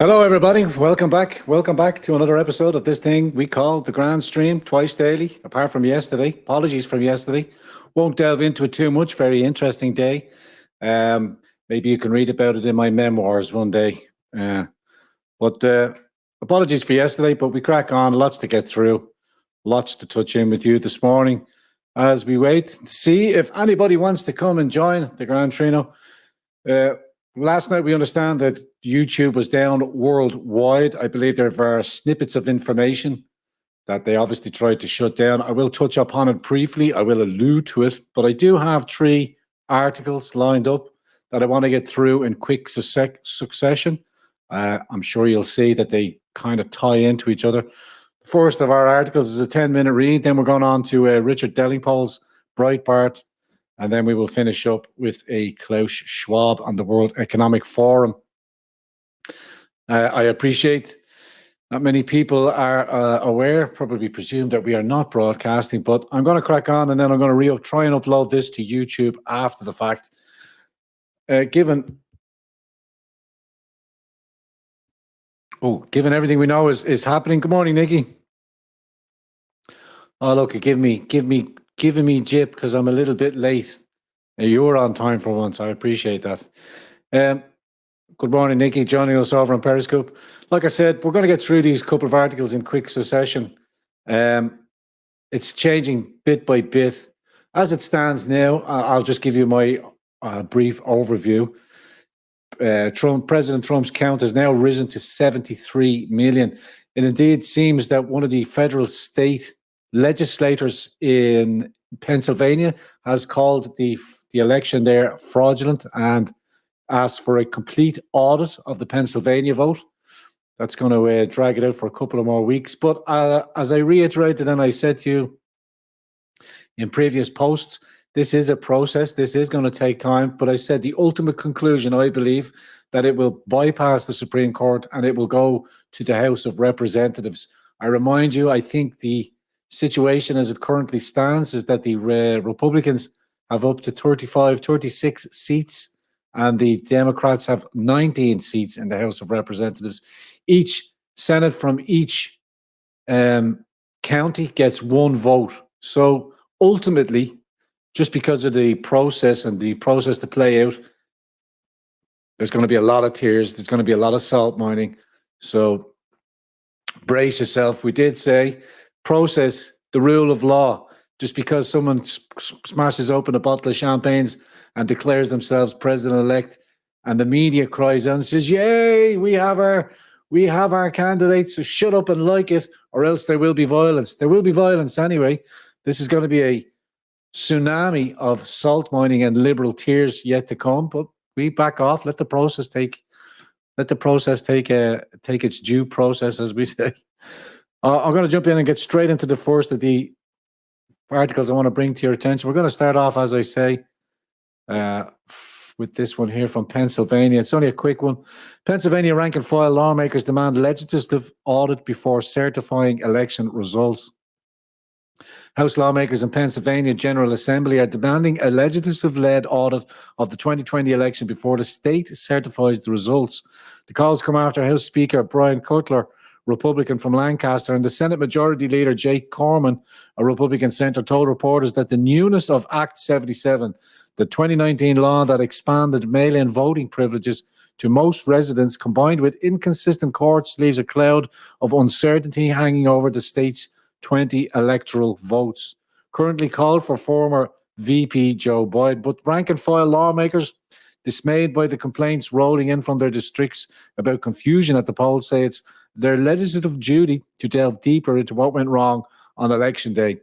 Hello, everybody. Welcome back. Welcome back to another episode of this thing we call the Grandstream, twice daily, apart from yesterday. Apologies from yesterday. Won't delve into it too much. Very interesting day. Maybe you can read about it in my memoirs one day. But apologies for yesterday, but we crack on. Lots to get through. Lots to touch in with you this morning as we wait to see if anybody wants to come and join the Grand Trino. Last night, we understand that YouTube was down worldwide. I believe there were snippets of information that they obviously tried to shut down. I will touch upon it briefly. I will allude to it, but I do have 3 articles lined up that I want to get through in quick succession. I'm sure you'll see that they kind of tie into each other. The first of our articles is a 10-minute read. Then we're going on to Richard Dellingpole's Breitbart. And then we will finish up with a Klaus Schwab on the World Economic Forum. I appreciate not many people are aware, probably presume that we are not broadcasting, but I'm going to crack on and then I'm going to try and upload this to YouTube after the fact. Given everything we know is happening. Good morning, Nikki. Oh, look, giving me jip because I'm a little bit late. You're on time for once. I appreciate that. Good morning, Nikki, joining us over on Periscope. Like I said, we're going to get through these couple of articles in quick succession. It's changing bit by bit. As it stands now, I'll just give you my brief overview. President Trump's count has now risen to 73 million. It indeed seems that one of the federal state legislators in Pennsylvania has called the election there fraudulent and asked for a complete audit of the Pennsylvania vote. That's going to drag it out for a couple of more weeks. But as I reiterated and I said to you in previous posts, this is a process. This is going to take time. But I said the ultimate conclusion, I believe, that it will bypass the Supreme Court and it will go to the House of Representatives. I remind you, I think the situation as it currently stands is that the Republicans have up to 36 seats and the Democrats have 19 seats in the House of Representatives. Each Senate from each county gets 1 vote. So ultimately, just because of the process and the process to play out, there's going to be a lot of tears. There's going to be a lot of salt mining. So brace yourself. We did say process, the rule of law. Just because someone smashes open a bottle of champagnes and declares themselves president-elect and the media cries out and says, yay, we have our candidates, so shut up and like it, or else there will be violence. There will be violence anyway. This is going to be a tsunami of salt mining and liberal tears yet to come, but we back off, let the process take its due process, as we say. I'm going to jump in and get straight into the first of the articles I want to bring to your attention. We're going to start off, as I say, with this one here from Pennsylvania. It's only a quick one. Pennsylvania rank and file lawmakers demand legislative audit before certifying election results. House lawmakers in Pennsylvania General Assembly are demanding a legislative-led audit of the 2020 election before the state certifies the results. The calls come after House Speaker Brian Cutler, Republican from Lancaster, and the Senate Majority Leader Jake Corman, a Republican senator, told reporters that the newness of Act 77, the 2019 law that expanded mail-in voting privileges to most residents, combined with inconsistent courts, leaves a cloud of uncertainty hanging over the state's 20 electoral votes. Currently called for former VP Joe Biden, but rank-and-file lawmakers, dismayed by the complaints rolling in from their districts about confusion at the polls, say it's their legislative duty to delve deeper into what went wrong on election day.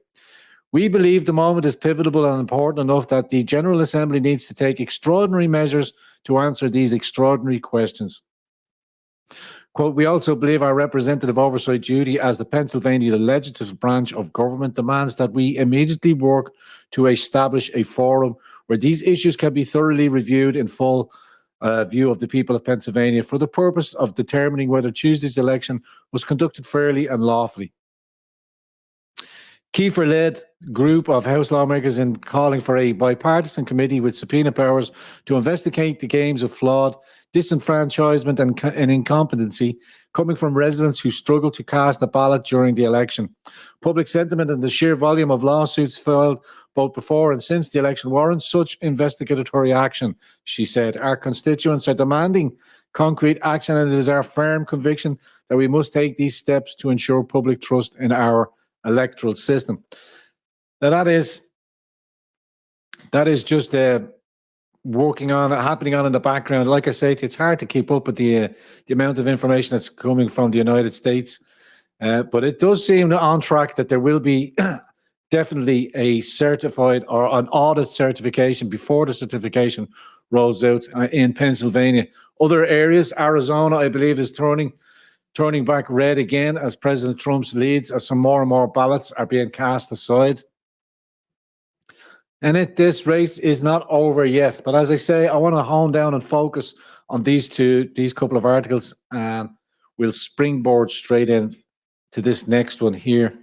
We believe the moment is pivotal and important enough that the General Assembly needs to take extraordinary measures to answer these extraordinary questions. Quote, we also believe our representative oversight duty as the Pennsylvania legislative branch of government demands that we immediately work to establish a forum where these issues can be thoroughly reviewed in full view of the people of Pennsylvania for the purpose of determining whether Tuesday's election was conducted fairly and lawfully. Kiefer-led group of House lawmakers in calling for a bipartisan committee with subpoena powers to investigate the claims of flawed disenfranchisement, and incompetency coming from residents who struggled to cast a ballot during the election. Public sentiment and the sheer volume of lawsuits filed both before and since the election warrant such investigatory action, she said. Our constituents are demanding concrete action, and it is our firm conviction that we must take these steps to ensure public trust in our electoral system. Now that is just happening on in the background. Like I say, it's hard to keep up with the amount of information that's coming from the United States, but it does seem on track that there will be definitely a certified or an audit certification before the certification rolls out in Pennsylvania. Other areas, Arizona, I believe, is turning back red again as President Trump's leads, as some more and more ballots are being cast aside. And this race is not over yet. But as I say, I want to hone down and focus on these couple of articles, and we'll springboard straight in to this next one here.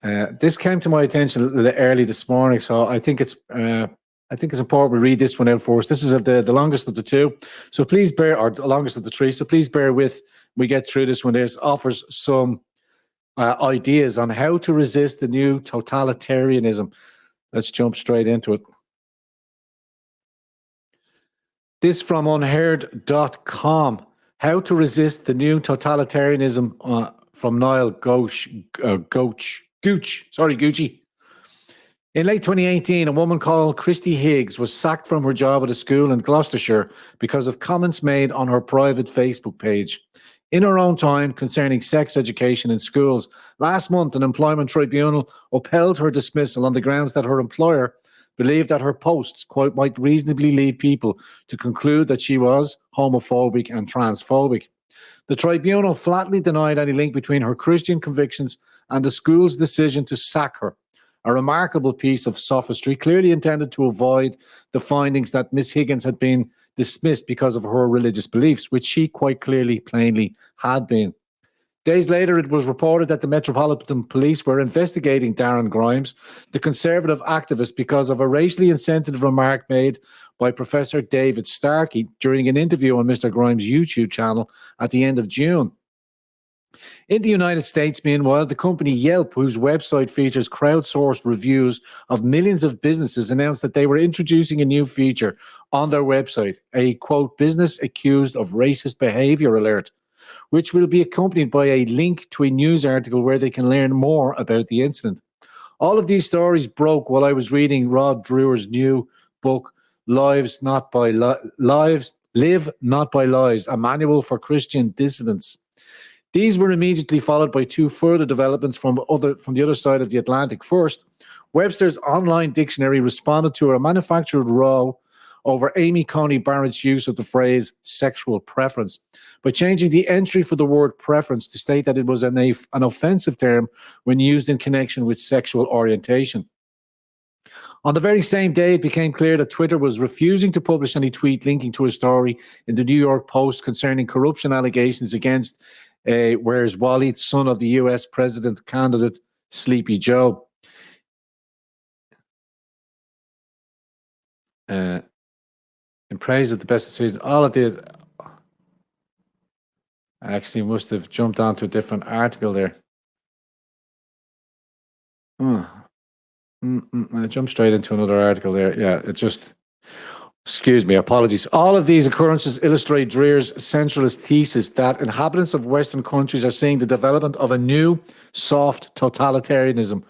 This came to my attention a little early this morning, so I think it's important we read this one out for us. This is the longest of the two, so please or the longest of the three. So please bear with. We get through this one. There's offers some ideas on how to resist the new totalitarianism. Let's jump straight into it. This from unheard.com. How to resist the new totalitarianism from Niall Gooch. In late 2018, a woman called Christy Higgs was sacked from her job at a school in Gloucestershire because of comments made on her private Facebook page. In her own time concerning sex education in schools, last month an employment tribunal upheld her dismissal on the grounds that her employer believed that her posts, quote, might reasonably lead people to conclude that she was homophobic and transphobic. The tribunal flatly denied any link between her Christian convictions and the school's decision to sack her. A remarkable piece of sophistry, clearly intended to avoid the findings that Miss Higgins had been dismissed because of her religious beliefs, which she quite plainly had been. Days later, it was reported that the Metropolitan Police were investigating Darren Grimes, the Conservative activist, because of a racially insensitive remark made by Professor David Starkey during an interview on Mr. Grimes' YouTube channel at the end of June. In the United States, meanwhile, the company Yelp, whose website features crowdsourced reviews of millions of businesses, announced that they were introducing a new feature on their website, a, quote, business accused of racist behavior alert, which will be accompanied by a link to a news article where they can learn more about the incident. All of these stories broke while I was reading Rod Drewer's new book, Live Not by Lies, a manual for Christian dissidents. These were immediately followed by two further developments from the other side of the Atlantic. First, Webster's online dictionary responded to a manufactured row over Amy Coney Barrett's use of the phrase sexual preference by changing the entry for the word preference to state that it was an offensive term when used in connection with sexual orientation. On the very same day, it became clear that Twitter was refusing to publish any tweet linking to a story in the New York Post concerning corruption allegations against whereas Walid, son of the US president candidate Sleepy Joe. In praise of the best decision, all of this. I actually must have jumped onto a different article there. I jumped straight into another article there. Yeah, it just. Excuse me, apologies. All of these occurrences illustrate Dreer's centralist thesis that inhabitants of Western countries are seeing the development of a new, soft totalitarianism.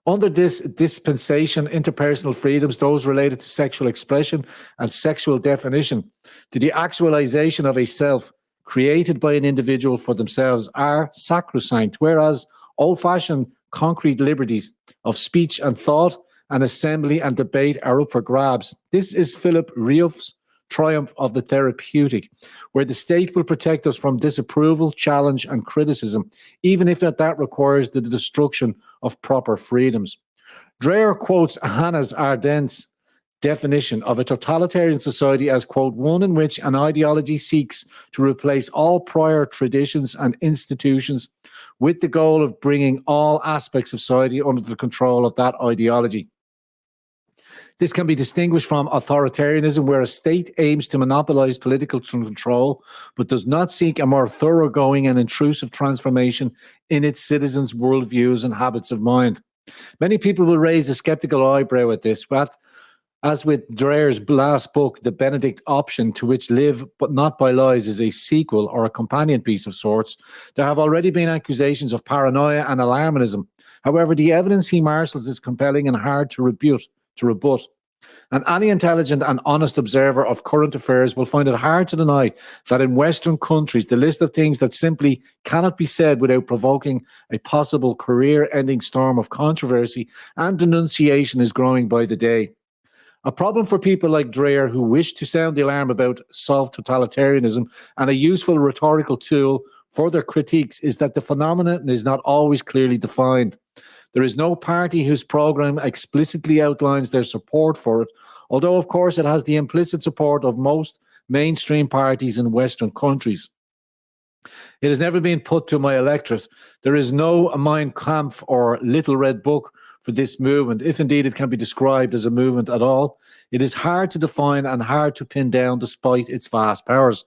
Under this dispensation, interpersonal freedoms, those related to sexual expression and sexual definition, to the actualization of a self created by an individual for themselves, are sacrosanct, whereas old-fashioned concrete liberties of speech and thought and assembly and debate are up for grabs. This is Philip Riouf's triumph of the therapeutic, where the state will protect us from disapproval, challenge, and criticism, even if that requires the destruction of proper freedoms. Dreher quotes Hannah Arendt's definition of a totalitarian society as, quote, one in which an ideology seeks to replace all prior traditions and institutions with the goal of bringing all aspects of society under the control of that ideology. This can be distinguished from authoritarianism, where a state aims to monopolize political control but does not seek a more thoroughgoing and intrusive transformation in its citizens' worldviews and habits of mind. Many people will raise a skeptical eyebrow at this, but as with Dreyer's last book, The Benedict Option, to which Live But Not By Lies is a sequel or a companion piece of sorts, there have already been accusations of paranoia and alarmism. However, the evidence he marshals is compelling and hard to rebut. And any intelligent and honest observer of current affairs will find it hard to deny that in Western countries, the list of things that simply cannot be said without provoking a possible career-ending storm of controversy and denunciation is growing by the day. A problem for people like Dreyer, who wish to sound the alarm about soft totalitarianism, and a useful rhetorical tool for their critiques, is that the phenomenon is not always clearly defined. There is no party whose program explicitly outlines their support for it, although, of course, it has the implicit support of most mainstream parties in Western countries. It has never been put to my electorate. There is no Mein Kampf or Little Red Book for this movement, if indeed it can be described as a movement at all. It is hard to define and hard to pin down despite its vast powers.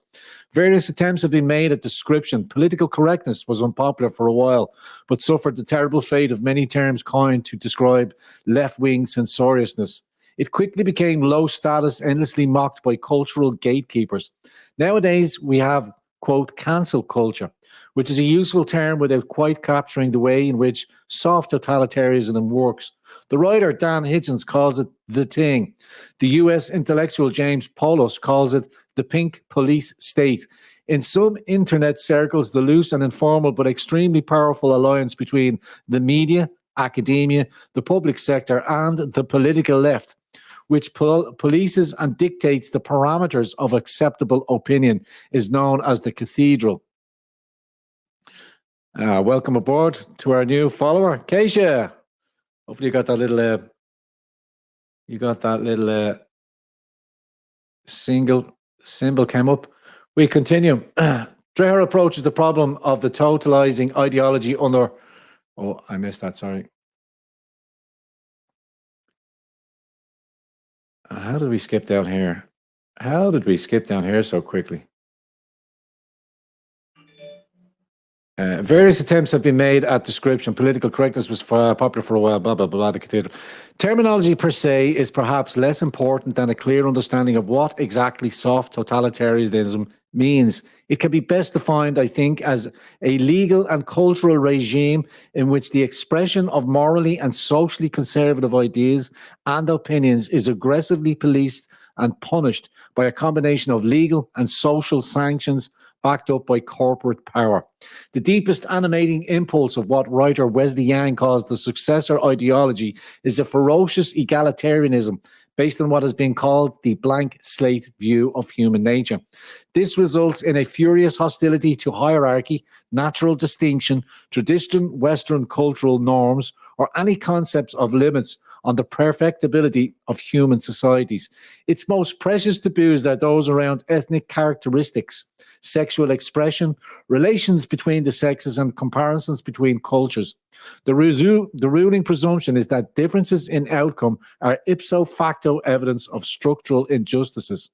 Various attempts have been made at description. Political correctness was unpopular for a while, but suffered the terrible fate of many terms coined to describe left-wing censoriousness. It quickly became low status, endlessly mocked by cultural gatekeepers. Nowadays, we have, quote, cancel culture, which is a useful term without quite capturing the way in which soft totalitarianism works. The writer Dan Hitchens calls it the thing. The US intellectual James Poulos calls it the pink police state. In some internet circles, the loose and informal but extremely powerful alliance between the media, academia, the public sector, and the political left, which polices and dictates the parameters of acceptable opinion, is known as the cathedral. Welcome aboard to our new follower, Keisha. Hopefully you got that little single symbol came up. We continue. Dreher approaches the problem of the totalizing ideology under... Oh, I missed that, sorry. How did we skip down here? How did we skip down here so quickly? Various attempts have been made at description. Political correctness was popular for a while, blah, blah, blah, the cathedral. Terminology per se is perhaps less important than a clear understanding of what exactly soft totalitarianism means. It can be best defined, I think, as a legal and cultural regime in which the expression of morally and socially conservative ideas and opinions is aggressively policed and punished by a combination of legal and social sanctions backed up by corporate power. The deepest animating impulse of what writer Wesley Yang calls the successor ideology is a ferocious egalitarianism based on what has been called the blank slate view of human nature. This results in a furious hostility to hierarchy, natural distinction, traditional Western cultural norms, or any concepts of limits on the perfectibility of human societies. Its most precious taboos are those around ethnic characteristics, sexual expression, relations between the sexes, and comparisons between cultures. The ruling presumption is that differences in outcome are ipso facto evidence of structural injustices.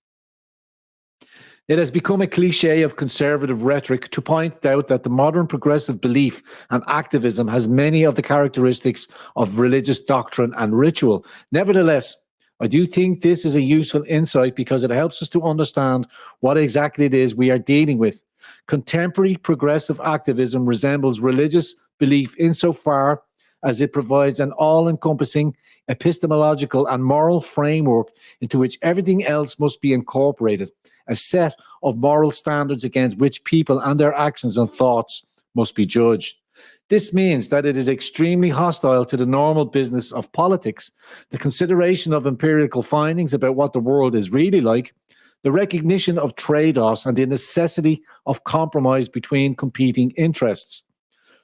It has become a cliche of conservative rhetoric to point out that the modern progressive belief and activism has many of the characteristics of religious doctrine and ritual. Nevertheless, I do think this is a useful insight because it helps us to understand what exactly it is we are dealing with. Contemporary progressive activism resembles religious belief insofar as it provides an all-encompassing epistemological and moral framework into which everything else must be incorporated, a set of moral standards against which people and their actions and thoughts must be judged. This means that it is extremely hostile to the normal business of politics, the consideration of empirical findings about what the world is really like, the recognition of trade-offs, and the necessity of compromise between competing interests.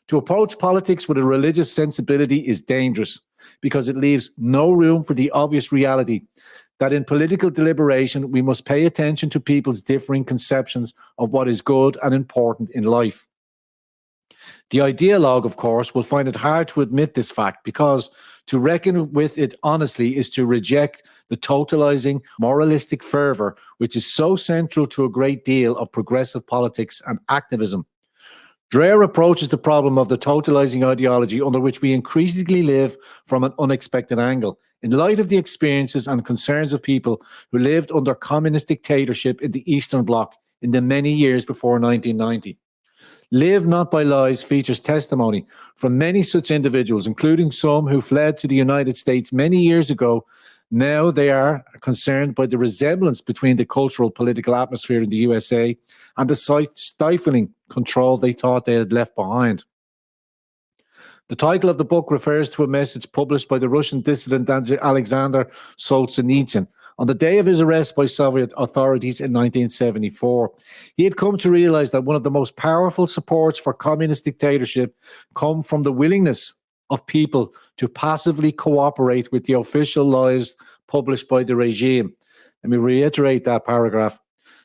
To approach politics with a religious sensibility is dangerous because it leaves no room for the obvious reality that in political deliberation we must pay attention to people's differing conceptions of what is good and important in life. The ideologue, of course, will find it hard to admit this fact because to reckon with it honestly is to reject the totalizing moralistic fervor which is so central to a great deal of progressive politics and activism. Dreher approaches the problem of the totalizing ideology under which we increasingly live from an unexpected angle. In light of the experiences and concerns of people who lived under communist dictatorship in the Eastern Bloc in the many years before 1990. Live Not by Lies features testimony from many such individuals, including some who fled to the United States many years ago. Now they are concerned by the resemblance between the cultural political atmosphere in the USA and the stifling control they thought they had left behind. The title of the book refers to a message published by the Russian dissident Alexander Solzhenitsyn on the day of his arrest by Soviet authorities in 1974. He had come to realize that one of the most powerful supports for communist dictatorship come from the willingness of people to passively cooperate with the official lies published by the regime. Let me reiterate that paragraph.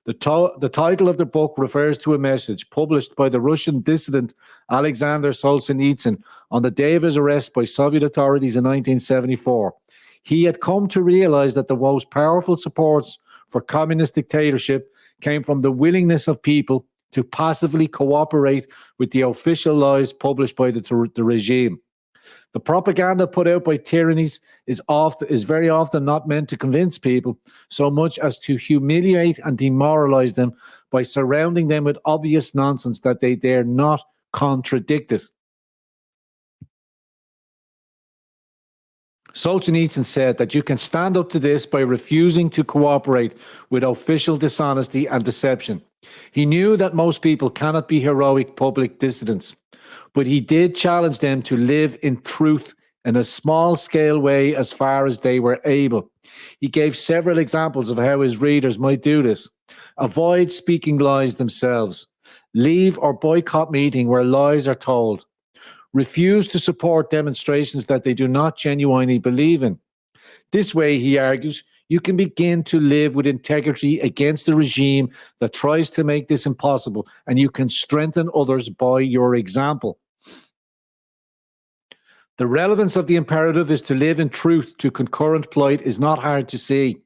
The title of the book refers to a message published by the Russian dissident Alexander Solzhenitsyn on the day of his arrest by Soviet authorities in 1974. He had come to realize that the most powerful supports for communist dictatorship came from the willingness of people to passively cooperate with the official lies published by the regime. The propaganda put out by tyrannies is very often not meant to convince people so much as to humiliate and demoralize them by surrounding them with obvious nonsense that they dare not contradict it. Solzhenitsyn said that you can stand up to this by refusing to cooperate with official dishonesty and deception. He knew that most people cannot be heroic public dissidents, but he did challenge them to live in truth in a small-scale way as far as they were able. He gave several examples of how his readers might do this. Avoid speaking lies themselves. Leave or boycott meeting where lies are told. Refuse to support demonstrations that they do not genuinely believe in. This way, he argues, you can begin to live with integrity against the regime that tries to make this impossible, and you can strengthen others by your example. The relevance of the imperative is to live in truth to concurrent plight is not hard to see.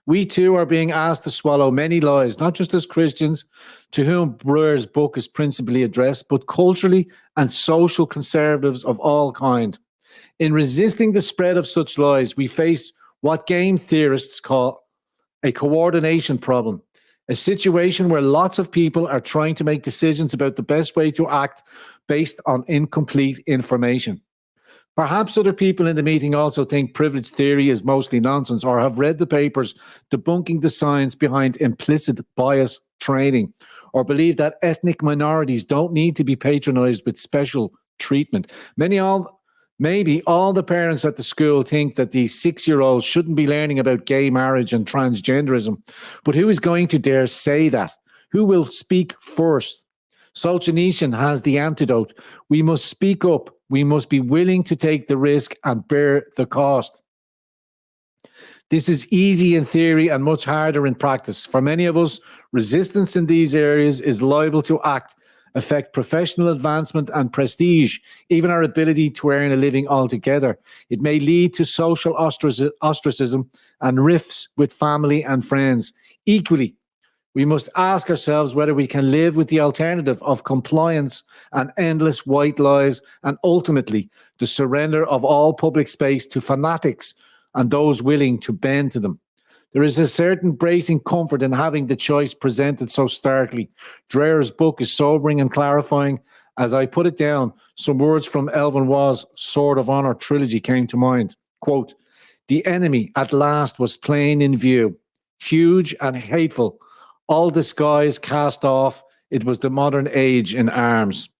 We too are being asked to swallow many lies, not just as Christians, to whom Dreher's book is principally addressed, but culturally and social conservatives of all kind. In resisting the spread of such lies, we face what game theorists call a coordination problem, a situation where lots of people are trying to make decisions about the best way to act based on incomplete information. Perhaps other people in the meeting also think privilege theory is mostly nonsense or have read the papers debunking the science behind implicit bias training or believe that ethnic minorities don't need to be patronized with special treatment. Maybe all the parents at the school think that these 6-year-olds shouldn't be learning about gay marriage and transgenderism. But who is going to dare say that? Who will speak first? Solzhenitsyn has the antidote. We must speak up. We must be willing to take the risk and bear the cost. This is easy in theory and much harder in practice. For many of us, resistance in these areas is liable to affect professional advancement and prestige, even our ability to earn a living altogether. It may lead to social ostracism and rifts with family and friends. Equally, we must ask ourselves whether we can live with the alternative of compliance and endless white lies and ultimately the surrender of all public space to fanatics and those willing to bend to them. There is a certain bracing comfort in having the choice presented so starkly. Dreher's book is sobering and clarifying. As I put it down, some words from Elvin Waugh's Sword of Honor trilogy came to mind. Quote, "The enemy at last was plain in view, huge and hateful, all disguise cast off. It was the modern age in arms."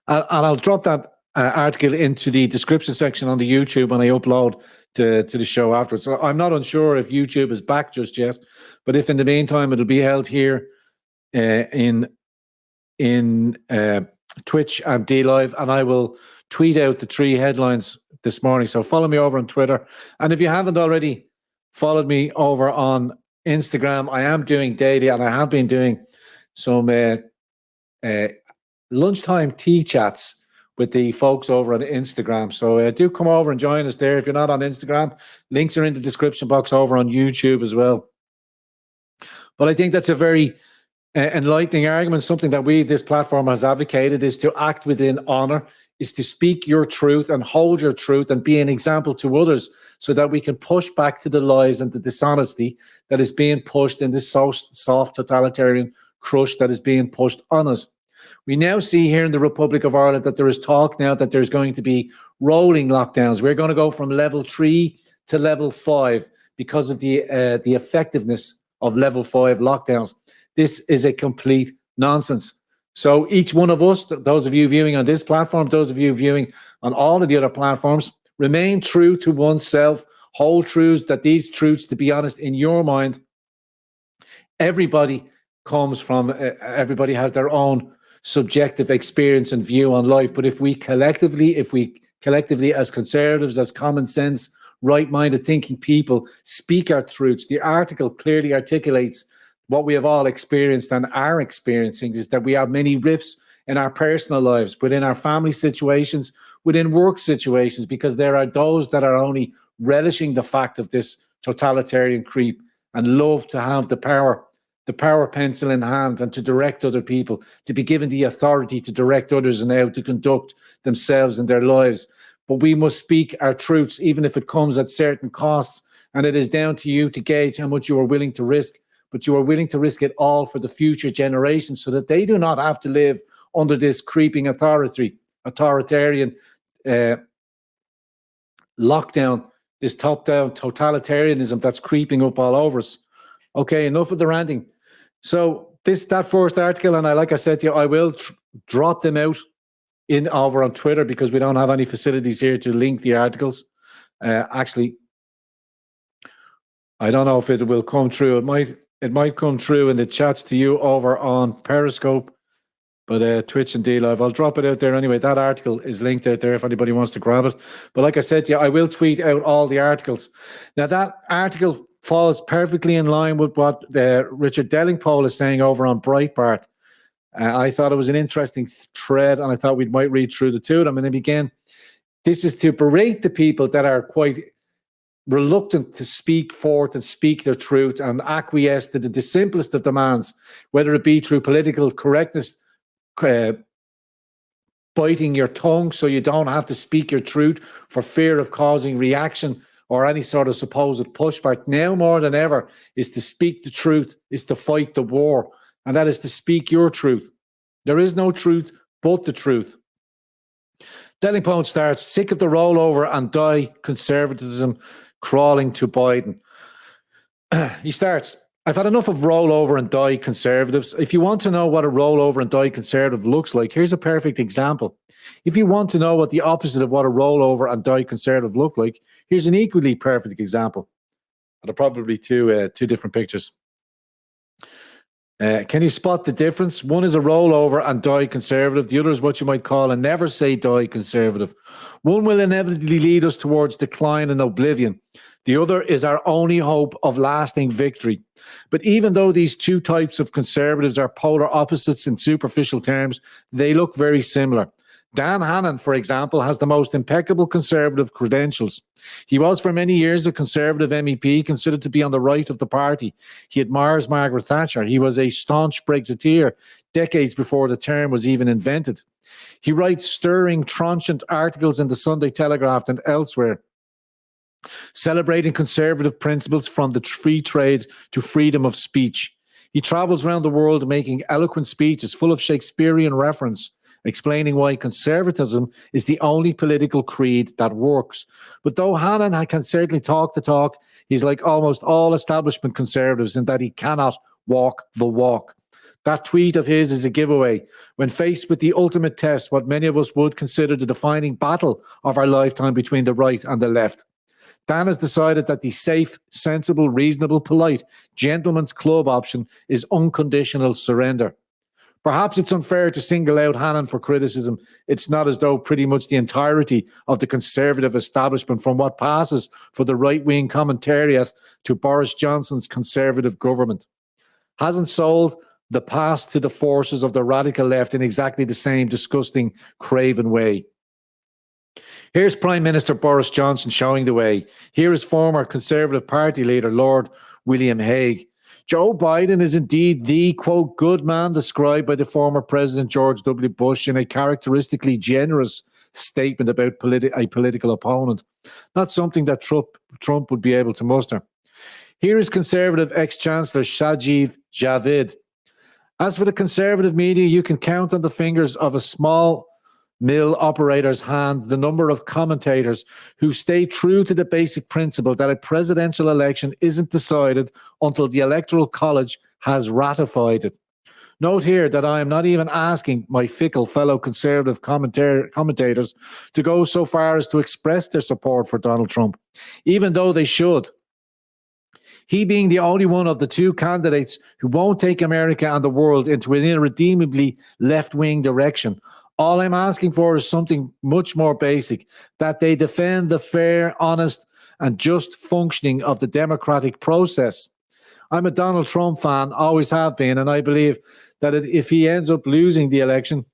And I'll drop that article into the description section on the YouTube when I upload to the show afterwards. So I'm not unsure if YouTube is back just yet, but if in the meantime it'll be held here in Twitch and DLive, and I will tweet out the 3 headlines this morning. So follow me over on Twitter, and if you haven't already followed me over on Instagram, I am doing daily, and I have been doing some lunchtime tea chats with the folks over on Instagram. So do come over and join us there. If you're not on Instagram, links are in the description box over on YouTube as well. But I think that's a very enlightening argument. Something that this platform has advocated is to act within honor, is to speak your truth and hold your truth and be an example to others so that we can push back to the lies and the dishonesty that is being pushed in this soft totalitarian crush that is being pushed on us. We now see here in the Republic of Ireland that there is talk now that there's going to be rolling lockdowns. We're going to go from level 3 to level 5 because of the effectiveness of level 5 lockdowns. This is a complete nonsense. So each one of us, those of you viewing on this platform, those of you viewing on all of the other platforms, remain true to oneself, hold truths that these truths, to be honest, in your mind, everybody has their own subjective experience and view on life. But if we collectively as conservatives, as common sense, right-minded thinking people speak our truths, the article clearly articulates what we have all experienced and are experiencing, is that we have many rifts in our personal lives, within our family situations, within work situations, because there are those that are only relishing the fact of this totalitarian creep and love to have the power pencil in hand and to direct other people, to be given the authority to direct others and how to conduct themselves and their lives. But we must speak our truths, even if it comes at certain costs. And it is down to you to gauge how much you are willing to risk, but you are willing to risk it all for the future generations so that they do not have to live under this creeping authoritarian lockdown, this top-down totalitarianism that's creeping up all over us. Okay, enough of the ranting. So that first article, and like I said to you, I will drop them out over on Twitter because we don't have any facilities here to link the articles. Actually, I don't know if it will come through. It might come through in the chats to you over on Periscope, but Twitch and DLive, I'll drop it out there anyway. That article is linked out there if anybody wants to grab it. But like I said to you, I will tweet out all the articles. Now, that article falls perfectly in line with what Richard Dellingpole is saying over on Breitbart. I thought it was an interesting thread, and I thought we might read through the two of them. And then again, this is to berate the people that are quite reluctant to speak forth and speak their truth and acquiesce to the simplest of demands, whether it be through political correctness, biting your tongue so you don't have to speak your truth for fear of causing reaction or any sort of supposed pushback. Now more than ever is to speak the truth, is to fight the war, and that is to speak your truth. There is no truth but the truth. Dellingpole starts, sick of the rollover and die conservatism crawling to Biden. He starts, I've had enough of rollover and die conservatives. If you want to know what a rollover and die conservative looks like, here's a perfect example. If you want to know what the opposite of what a rollover and die conservative look like, here's an equally perfect example. There are probably two different pictures. Can you spot the difference? One is a rollover and die conservative. The other is what you might call a never say die conservative. One will inevitably lead us towards decline and oblivion. The other is our only hope of lasting victory. But even though these two types of conservatives are polar opposites in superficial terms, they look very similar. Dan Hannan, for example, has the most impeccable conservative credentials. He was for many years a Conservative MEP, considered to be on the right of the party. He admires Margaret Thatcher. He was a staunch Brexiteer decades before the term was even invented. He writes stirring, trenchant articles in the Sunday Telegraph and elsewhere, celebrating conservative principles from the free trade to freedom of speech. He travels around the world making eloquent speeches full of Shakespearean reference, explaining why conservatism is the only political creed that works. But though Hannan can certainly talk the talk, he's like almost all establishment conservatives in that he cannot walk the walk. That tweet of his is a giveaway. When faced with the ultimate test, what many of us would consider the defining battle of our lifetime between the right and the left, Dan has decided that the safe, sensible, reasonable, polite, gentleman's club option is unconditional surrender. Perhaps it's unfair to single out Hannan for criticism. It's not as though pretty much the entirety of the conservative establishment, from what passes for the right-wing commentariat to Boris Johnson's conservative government, hasn't sold the past to the forces of the radical left in exactly the same disgusting, craven way. Here's Prime Minister Boris Johnson showing the way. Here is former Conservative Party leader Lord William Hague. Joe Biden is indeed the, quote, good man described by the former President George W. Bush in a characteristically generous statement about a political opponent, not something that Trump would be able to muster. Here is Conservative ex-Chancellor Sajid Javid. As for the Conservative media, you can count on the fingers of a small mill operator's hand the number of commentators who stay true to the basic principle that a presidential election isn't decided until the Electoral College has ratified it. Note here that I am not even asking my fickle fellow Conservative commentators to go so far as to express their support for Donald Trump, even though they should. He being the only one of the two candidates who won't take America and the world into an irredeemably left-wing direction. All I'm asking for is something much more basic, that they defend the fair, honest, and just functioning of the democratic process. I'm a Donald Trump fan, always have been, and I believe that if he ends up losing the election,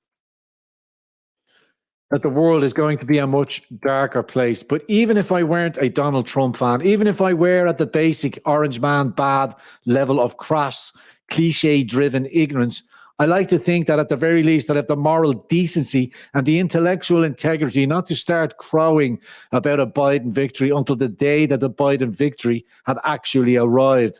that the world is going to be a much darker place. But even if I weren't a Donald Trump fan, even if I were at the basic orange man bad level of crass, cliche-driven ignorance, I like to think that at the very least I have the moral decency and the intellectual integrity not to start crowing about a Biden victory until the day that the Biden victory had actually arrived.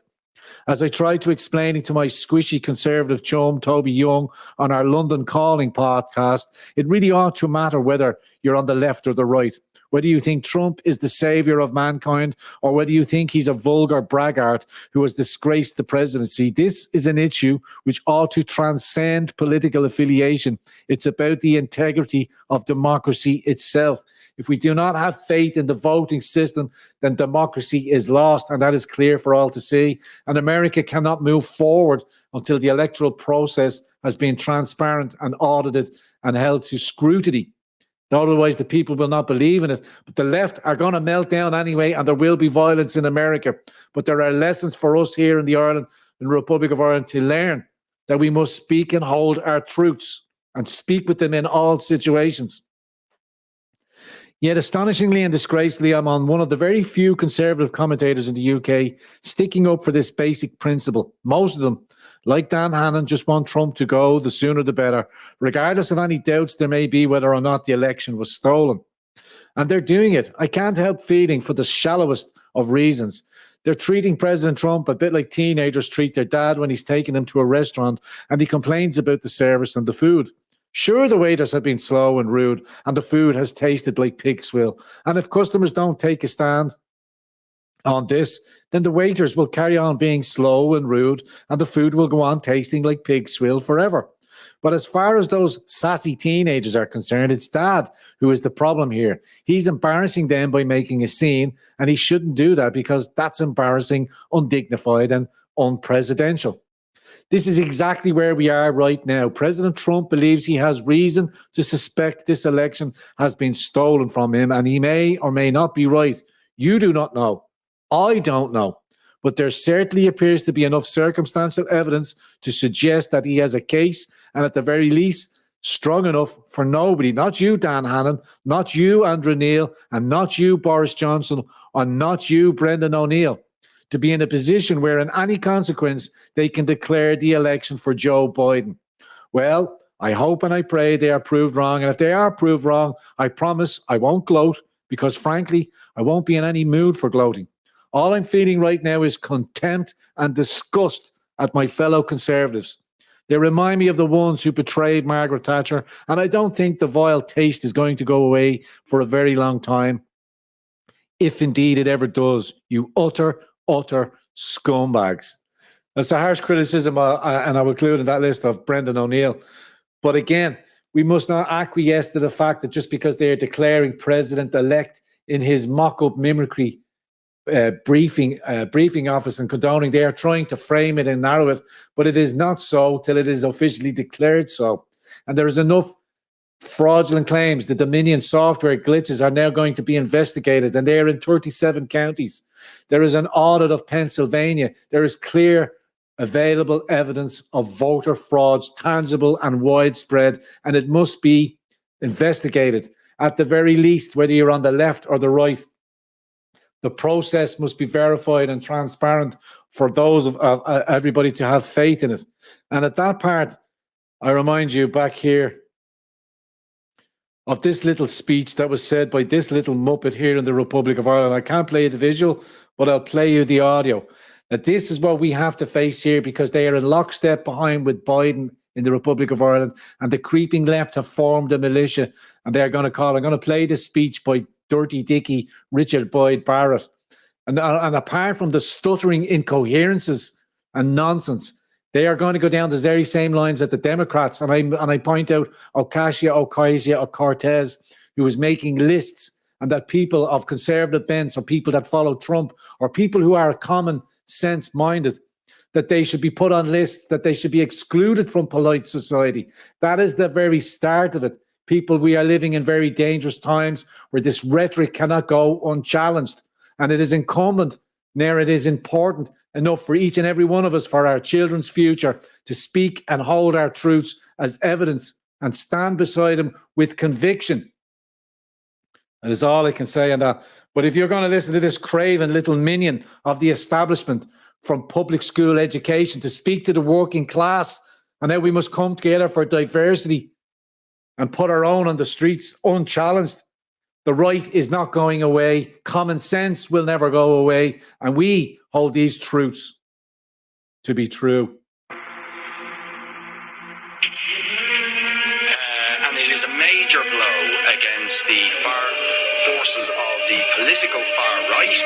As I tried to explain it to my squishy conservative chum, Toby Young, on our London Calling podcast, it really ought to matter whether you're on the left or the right, whether you think Trump is the savior of mankind or whether you think he's a vulgar braggart who has disgraced the presidency. This is an issue which ought to transcend political affiliation. It's about the integrity of democracy itself. If we do not have faith in the voting system, then democracy is lost, and that is clear for all to see. And America cannot move forward until the electoral process has been transparent and audited and held to scrutiny. Otherwise, the people will not believe in it. But the left are going to melt down anyway, and there will be violence in America. But there are lessons for us here in the Republic of Ireland to learn, that we must speak and hold our truths and speak with them in all situations. Yet astonishingly and disgracefully, I'm on one of the very few conservative commentators in the UK sticking up for this basic principle. Most of them, like Dan Hannan, just want Trump to go, the sooner the better, regardless of any doubts there may be whether or not the election was stolen. And they're doing it. I can't help feeling for the shallowest of reasons. They're treating President Trump a bit like teenagers treat their dad when he's taking them to a restaurant and he complains about the service and the food. Sure, the waiters have been slow and rude, and the food has tasted like pig's swill. And if customers don't take a stand on this, then the waiters will carry on being slow and rude, and the food will go on tasting like pig's swill forever. But as far as those sassy teenagers are concerned, it's Dad who is the problem here. He's embarrassing them by making a scene, and he shouldn't do that because that's embarrassing, undignified, and unpresidential. This is exactly where we are right now. President Trump believes he has reason to suspect this election has been stolen from him, and he may or may not be right. You do not know. I don't know. But there certainly appears to be enough circumstantial evidence to suggest that he has a case, and at the very least, strong enough for nobody, not you, Dan Hannan, not you, Andrew Neil, and not you, Boris Johnson, or not you, Brendan O'Neill, to be in a position where in any consequence they can declare the election for Joe Biden. Well, I hope and I pray they are proved wrong. And if they are proved wrong, I promise I won't gloat because, frankly, I won't be in any mood for gloating. All I'm feeling right now is contempt and disgust at my fellow Conservatives. They remind me of the ones who betrayed Margaret Thatcher, and I don't think the vile taste is going to go away for a very long time. If indeed it ever does, you utter scumbags. That's a harsh criticism, and I will include in that list of Brendan O'Neill. But again, we must not acquiesce to the fact that just because they are declaring president-elect in his mock-up mimicry briefing office and condoning, they are trying to frame it and narrow it, but it is not so till it is officially declared so. And there is enough fraudulent claims. The Dominion software glitches are now going to be investigated, and they are in 37 counties. There is an audit of Pennsylvania. There is clear available evidence of voter frauds, tangible and widespread, and it must be investigated. At the very least, whether you're on the left or the right, the process must be verified and transparent for those of everybody to have faith in it. And at that part, I remind you back here of this little speech that was said by this little muppet here in the Republic of Ireland. I can't play the visual, but I'll play you the audio. That this is what we have to face here, because they are in lockstep behind with Biden in the Republic of Ireland, and the creeping left have formed a militia, and they're going to call. I'm going to play this speech by Dirty Dickie Richard Boyd Barrett. And apart from the stuttering incoherences and nonsense, they are going to go down the very same lines that the Democrats, and I point out Ocasio-Cortez, who is making lists, and that people of conservative bents, or people that follow Trump, or people who are common sense minded, that they should be put on lists, that they should be excluded from polite society. That is the very start of it. People, we are living in very dangerous times where this rhetoric cannot go unchallenged. And it is incumbent, now it is important enough for each and every one of us, for our children's future, to speak and hold our truths as evidence and stand beside them with conviction. That is all I can say on that. But if you're going to listen to this craven little minion of the establishment from public school education to speak to the working class, and how we must come together for diversity and put our own on the streets unchallenged, the right is not going away. Common sense will never go away. And we hold these truths to be true. And it is a major blow against the forces of the political far right,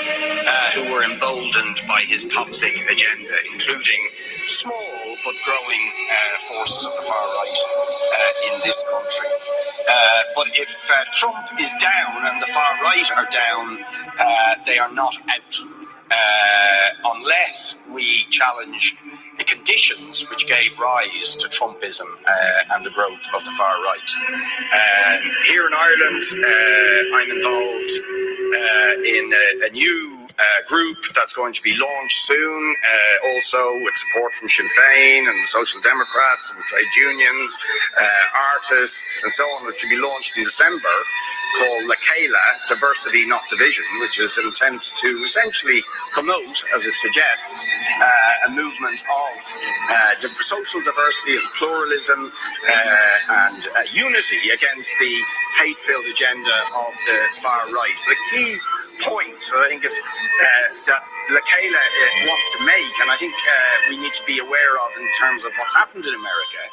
who were emboldened by his toxic agenda, including small but growing forces of the far right in this country. But if Trump is down and the far right are down, they are not out. Unless we challenge the conditions which gave rise to Trumpism and the growth of the far right. Here in Ireland, I'm involved in a new group that's going to be launched soon, also with support from Sinn Féin and the Social Democrats and trade unions, artists and so on, which will be launched in December, called WICKLOW, Diversity Not Division, which is an attempt to essentially promote, as it suggests, a movement of social diversity and pluralism and unity against the hate-filled agenda of the far right. The key point that I think is that WICKLOW wants to make, and I think we need to be aware of in terms of what's happened in America,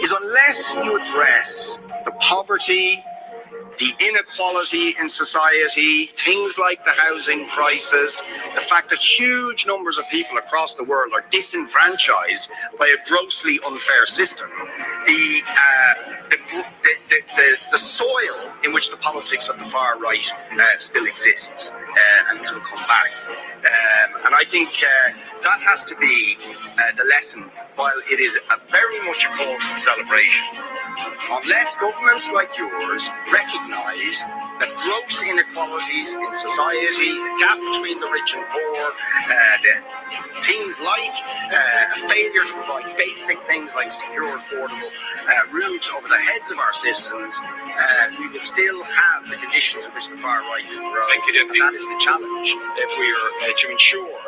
is unless you address the poverty, the inequality in society, things like the housing crisis, the fact that huge numbers of people across the world are disenfranchised by a grossly unfair system, the soil in which the politics of the far right still exists and can come back. And I think that has to be the lesson, while it is very much a cause for celebration. Unless governments like yours recognise that gross inequalities in society, the gap between the rich and poor, things like a failure to provide basic things like secure, affordable roofs over the heads of our citizens, we will still have the conditions in which the far right can grow. And that is the challenge if we are to ensure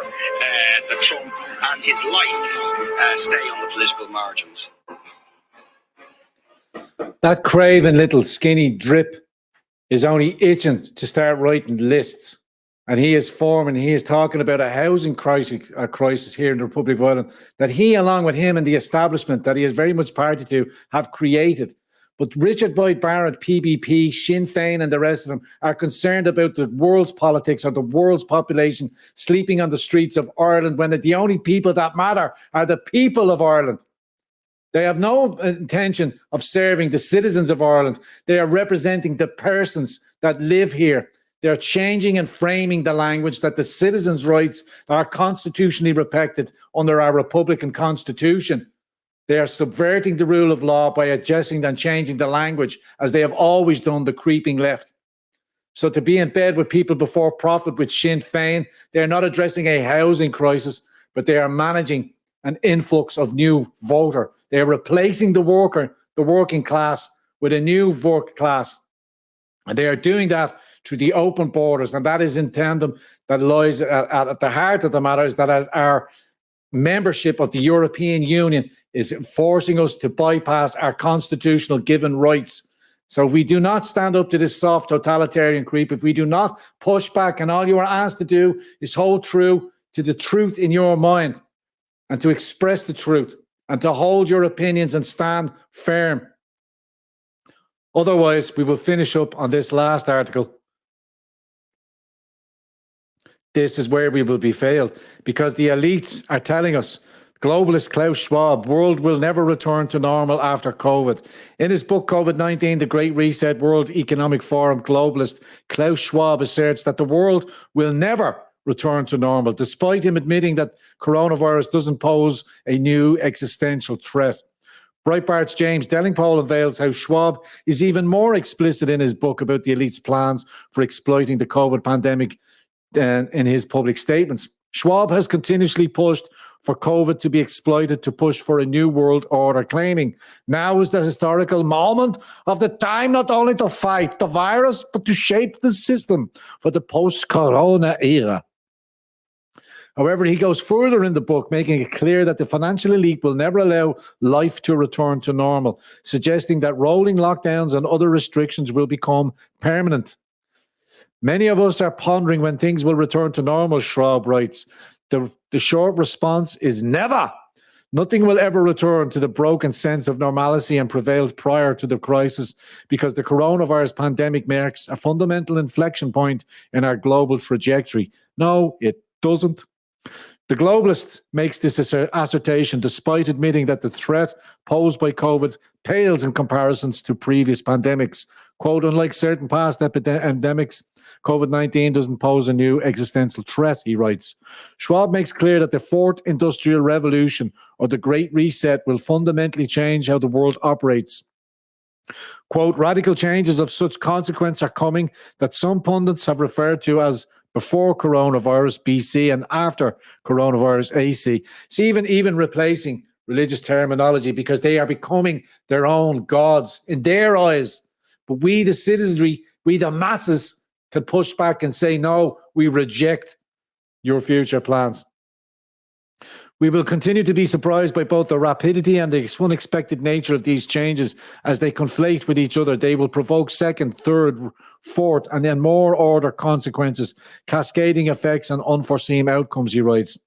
that Trump and his likes stay on the political margins. That craven little skinny drip is only itching to start writing lists. And he is talking about a housing crisis here in the Republic of Ireland that he, along with him and the establishment that he is very much party to, have created. But Richard Boyd Barrett, PBP, Sinn Féin and the rest of them are concerned about the world's politics or the world's population sleeping on the streets of Ireland, when the only people that matter are the people of Ireland. They have no intention of serving the citizens of Ireland. They are representing the persons that live here. They're changing and framing the language that the citizens' rights are constitutionally protected under our Republican Constitution. They are subverting the rule of law by adjusting and changing the language, as they have always done, the creeping left. So to be in bed with people before profit with Sinn Féin, they're not addressing a housing crisis, but they are managing an influx of new voter. They're replacing the working class with a new work class. And they are doing that through the open borders. And that is in tandem, that lies at the heart of the matter, is that our membership of the European Union is forcing us to bypass our constitutional given rights. So if we do not stand up to this soft totalitarian creep, if we do not push back, and all you are asked to do is hold true to the truth in your mind and to express the truth and to hold your opinions and stand firm. Otherwise, we will finish up on this last article. This is where we will be failed, because the elites are telling us, globalist Klaus Schwab, world will never return to normal after COVID. In his book, COVID-19, The Great Reset, World Economic Forum globalist Klaus Schwab asserts that the world will never return to normal, despite him admitting that coronavirus doesn't pose a new existential threat. Breitbart's James Delingpole unveils how Schwab is even more explicit in his book about the elite's plans for exploiting the COVID pandemic in his public statements. Schwab has continuously pushed for COVID to be exploited to push for a new world order, claiming now is the historical moment of the time not only to fight the virus, but to shape the system for the post-corona era. However, he goes further in the book, making it clear that the financial elite will never allow life to return to normal, suggesting that rolling lockdowns and other restrictions will become permanent. Many of us are pondering when things will return to normal, Schwab writes. The short response is never. Nothing will ever return to the broken sense of normalcy and prevailed prior to the crisis, because the coronavirus pandemic marks a fundamental inflection point in our global trajectory. No, it doesn't. The globalist makes this assertion despite admitting that the threat posed by COVID pales in comparisons to previous pandemics. Quote, unlike certain past epidemics, COVID-19 doesn't pose a new existential threat, he writes. Schwab makes clear that the fourth industrial revolution, or the Great Reset, will fundamentally change how the world operates. Quote, radical changes of such consequence are coming that some pundits have referred to as before coronavirus BC and after coronavirus AC. See, even replacing religious terminology, because they are becoming their own gods in their eyes. But we, the citizenry, we, the masses, can push back and say, no, we reject your future plans. We will continue to be surprised by both the rapidity and the unexpected nature of these changes as they conflate with each other. They will provoke second, third, fourth, and then more order consequences, cascading effects and unforeseen outcomes, he writes.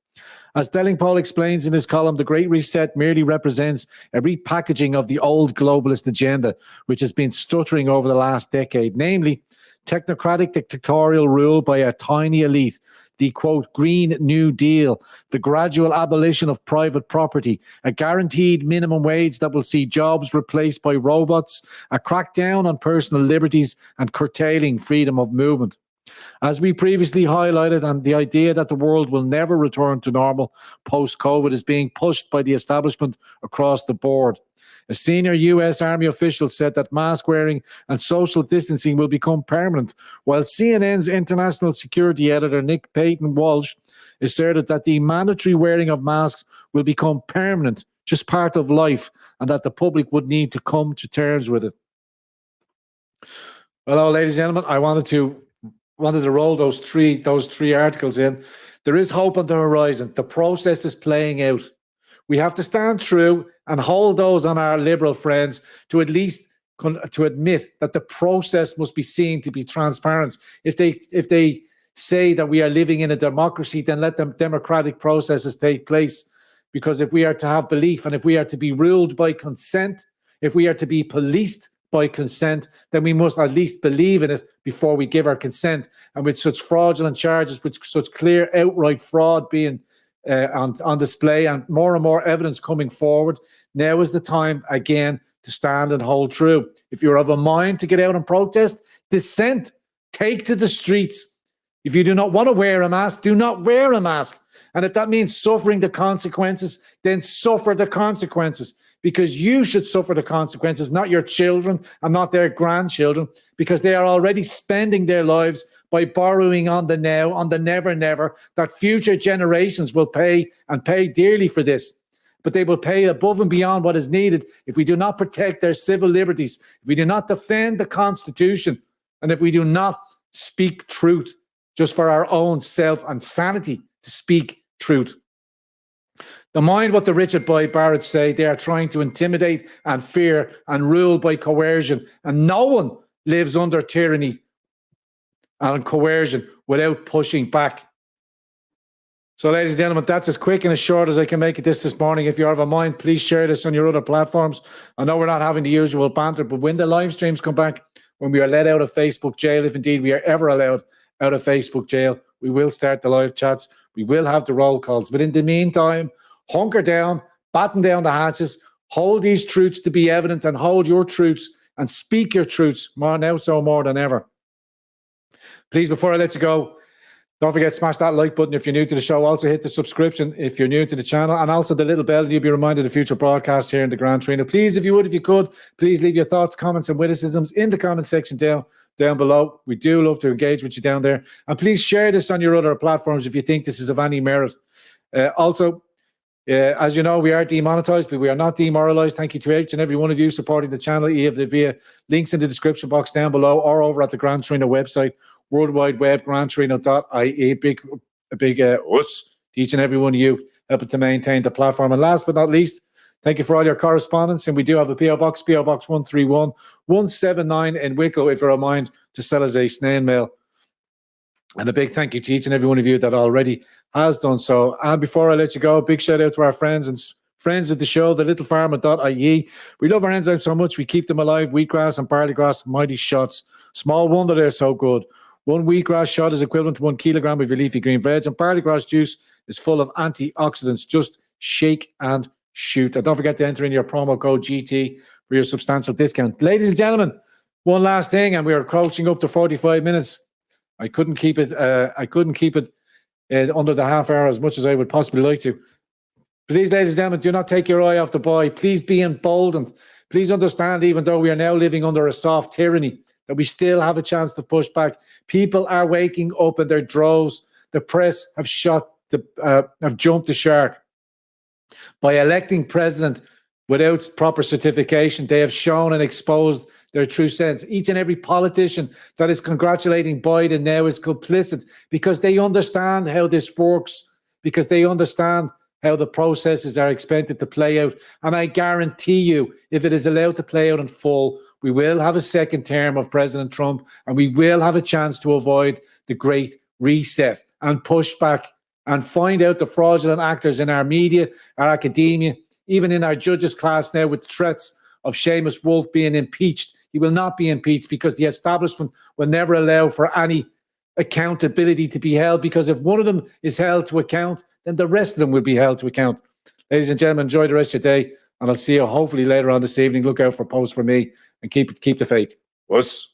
As Delingpole explains in his column, the Great Reset merely represents a repackaging of the old globalist agenda, which has been stuttering over the last decade, namely technocratic dictatorial rule by a tiny elite, the, quote, Green New Deal, the gradual abolition of private property, a guaranteed minimum wage that will see jobs replaced by robots, a crackdown on personal liberties, and curtailing freedom of movement. As we previously highlighted, and the idea that the world will never return to normal post-COVID is being pushed by the establishment across the board. A senior US Army official said that mask wearing and social distancing will become permanent, while CNN's international security editor Nick Payton-Walsh asserted that the mandatory wearing of masks will become permanent, just part of life, and that the public would need to come to terms with it. Well, ladies and gentlemen, I wanted to roll those three articles in. There is hope on the horizon. The process is playing out. We have to stand true and hold those on our liberal friends to at least to admit that the process must be seen to be transparent. If they say that we are living in a democracy, then let the democratic processes take place. Because if we are to have belief, and if we are to be ruled by consent, if we are to be policed by consent, then we must at least believe in it before we give our consent. And with such fraudulent charges, with such clear outright fraud being on display and more evidence coming forward, now is the time again to stand and hold true. If you're of a mind to get out and protest, dissent, take to the streets. If you do not want to wear a mask, do not wear a mask. And if that means suffering the consequences, then suffer the consequences, because you should suffer the consequences, not your children and not their grandchildren, because they are already spending their lives by borrowing on the now, on the never, that future generations will pay, and pay dearly for this. but they will pay above and beyond what is needed if we do not protect their civil liberties, if we do not defend the Constitution, and if we do not speak truth just for our own self and sanity to speak truth. Don't mind what the Richard Boyd Barrett say. They are trying to intimidate and fear and rule by coercion. And no one lives under tyranny and coercion without pushing back. So, ladies and gentlemen, that's as quick and as short as I can make it this morning. If you have a mind, please share this on your other platforms. I know we're not having the usual banter, but when the live streams come back, when we are let out of Facebook jail, if indeed we are ever allowed out of Facebook jail, we will start the live chats. We will have the roll calls. But in the meantime, hunker down, batten down the hatches, hold these truths to be evident, and hold your truths and speak your truths more now, so more than ever. Please, before I let you go, don't forget, smash that like button if you're new to the show. Also hit the subscription if you're new to the channel, and also the little bell, and you'll be reminded of future broadcasts here in the Grand Torino. Please, if you could, please leave your thoughts, comments, and witticisms in the comment section down below. We do love to engage with you down there. And please share this on your other platforms if you think this is of any merit. As you know, we are demonetized, but we are not demoralized. Thank you to each and every one of you supporting the channel, either via links in the description box down below or over at the Grand Torino website, World Wide Web, grandtorino.ie. Big us to each and every one of you helping to maintain the platform. And last but not least, thank you for all your correspondence. And we do have a PO Box 131 179 in Wicklow, if you're a mind to sell us a snail mail. And a big thank you to each and every one of you that already has done so. And before I let you go, a big shout out to our friends of the show, the littlefarmer.ie. We love our enzymes so much, we keep them alive. Wheatgrass and barley grass, mighty shots. Small wonder they're so good. 1 wheatgrass shot is equivalent to 1 kilogram of your leafy green veg, and barley grass juice is full of antioxidants. Just shake and shoot. And don't forget to enter in your promo code GT for your substantial discount. Ladies and gentlemen, one last thing, and we are crouching up to 45 minutes. I couldn't keep it under the half hour as much as I would possibly like to. Please, ladies and gentlemen, do not take your eye off the boy. Please be emboldened. Please understand, even though we are now living under a soft tyranny, that we still have a chance to push back. People are waking up in their droves. The press have jumped the shark. By electing president without proper certification, they have shown and exposed their true sense. Each and every politician that is congratulating Biden now is complicit because they understand how this works, because they understand how the processes are expected to play out. And I guarantee you, if it is allowed to play out in full, we will have a second term of President Trump, and we will have a chance to avoid the Great Reset and push back and find out the fraudulent actors in our media, our academia, even in our judges class now, with threats of Seamus Wolf being impeached. He will not be impeached because the establishment will never allow for any accountability to be held, because if one of them is held to account, then the rest of them will be held to account. Ladies and gentlemen, enjoy the rest of your day, and I'll see you hopefully later on this evening. Look out for posts from me, and keep the faith. Us.